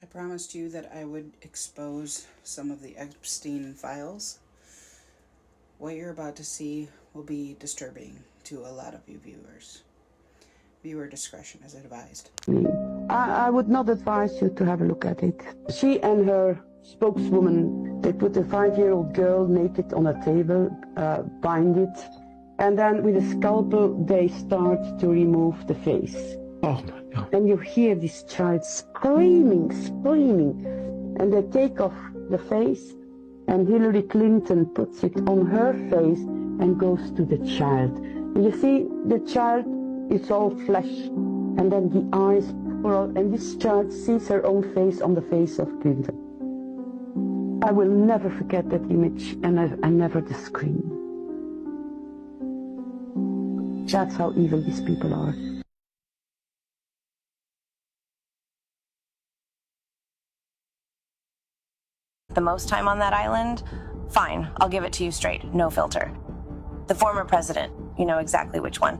I promised you that I would expose some of the Epstein files. What you're about to see will be disturbing to a lot of you viewers. Viewer discretion is advised. I would not advise you to have a look at it. She and her spokeswoman, they put a 5-year-old girl naked on a table, bind it, and then with a scalpel they start to remove the face. Oh my God. And you hear this child screaming, and they take off the face, and Hillary Clinton puts it on her face and goes to the child. And you see, the child is all flesh, and then the eyes pour out, and this child sees her own face on the face of Clinton. I will never forget that image, and never the scream. That's how evil these people are. The most time on that island? Fine, I'll give it to you straight, no filter. The former president, you know exactly which one.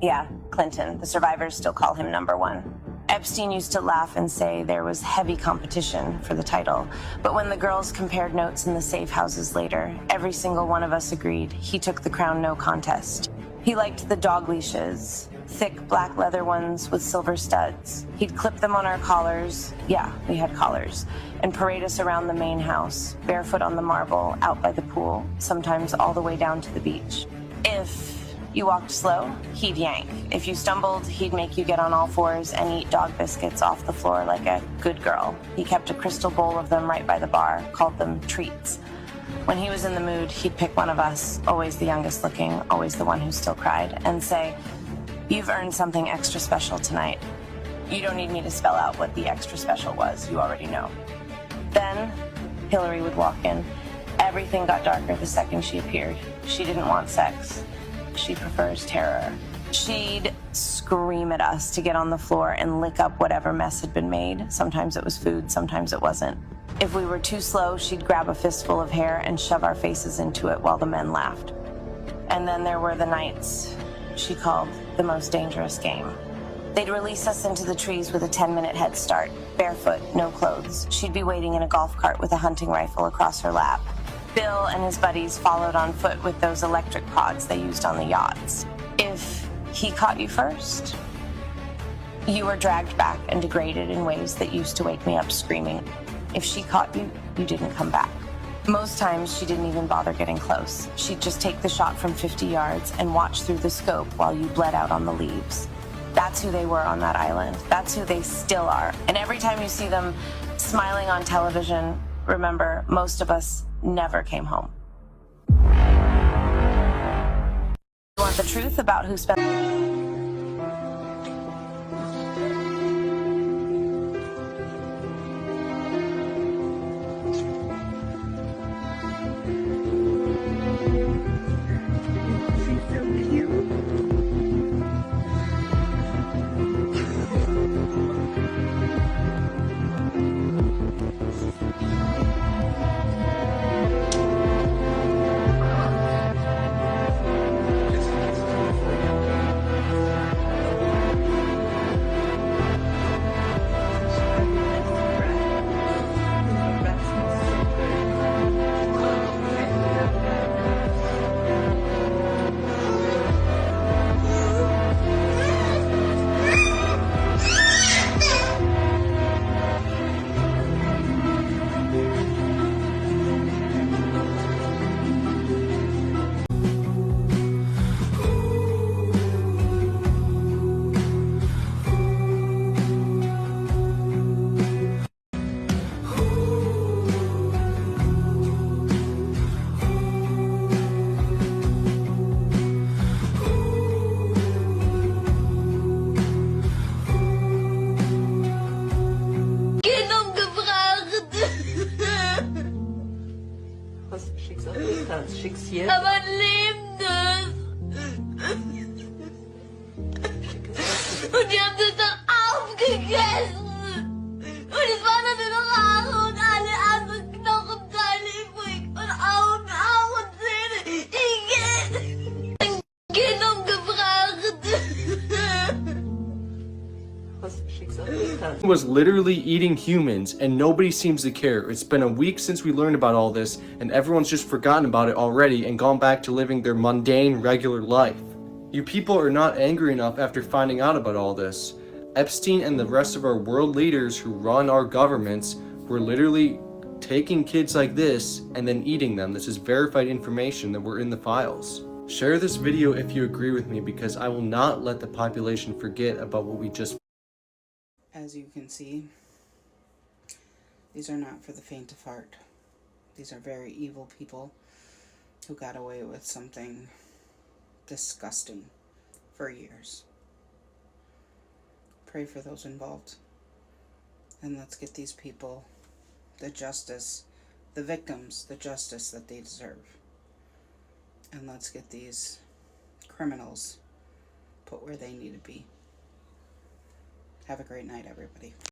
Yeah, Clinton. The survivors still call him number one. Epstein used to laugh and say there was heavy competition for the title. But when the girls compared notes in the safe houses later, every single one of us agreed he took the crown no contest. He liked the dog leashes, thick black leather ones with silver studs. He'd clip them on our collars, yeah, we had collars, and parade us around the main house, barefoot on the marble, out by the pool, sometimes all the way down to the beach. If you walked slow, he'd yank. If you stumbled, he'd make you get on all fours and eat dog biscuits off the floor like a good girl. He kept a crystal bowl of them right by the bar, called them treats. When he was in the mood, he'd pick one of us, always the youngest looking, always the one who still cried, and say, "You've earned something extra special tonight. You don't need me to spell out what the extra special was, you already know." Then Hillary would walk in. Everything got darker the second she appeared. She didn't want sex. She prefers terror. She'd scream at us to get on the floor and lick up whatever mess had been made. Sometimes it was food, sometimes it wasn't. If we were too slow, she'd grab a fistful of hair and shove our faces into it while the men laughed. And then there were the nights she called the most dangerous game. They'd release us into the trees with a 10-minute head start, barefoot, no clothes. She'd be waiting in a golf cart with a hunting rifle across her lap. Bill and his buddies followed on foot with those electric pods they used on the yachts. If he caught you first, you were dragged back and degraded in ways that used to wake me up screaming. If she caught you, you didn't come back. Most times, she didn't even bother getting close. She'd just take the shot from 50 yards and watch through the scope while you bled out on the leaves. That's who they were on that island. That's who they still are. And every time you see them smiling on television, remember, most of us never came home. You want the truth about who spent... Schicksal. Aber ein lebendes. Und die haben das dann aufgegessen. Und es waren dann nur noch Haare und alle anderen Knochenteile übrig. Und Augen auch und Zähne. Ein Kind umgebracht. Was Schicksal ist das? Was literally eating humans and nobody seems to care. It's been a week since we learned about all this and everyone's just forgotten about it already and gone back to living their mundane, regular life. You people are not angry enough after finding out about all this. Epstein and the rest of our world leaders who run our governments were literally taking kids like this and then eating them. This is verified information that were in the files. Share this video if you agree with me, because I will not let the population forget about what we just. As you can see, these are not for the faint of heart. These are very evil people who got away with something disgusting for years. Pray for those involved. And let's get these people the justice, the victims, the justice that they deserve. And let's get these criminals put where they need to be. Have a great night, everybody.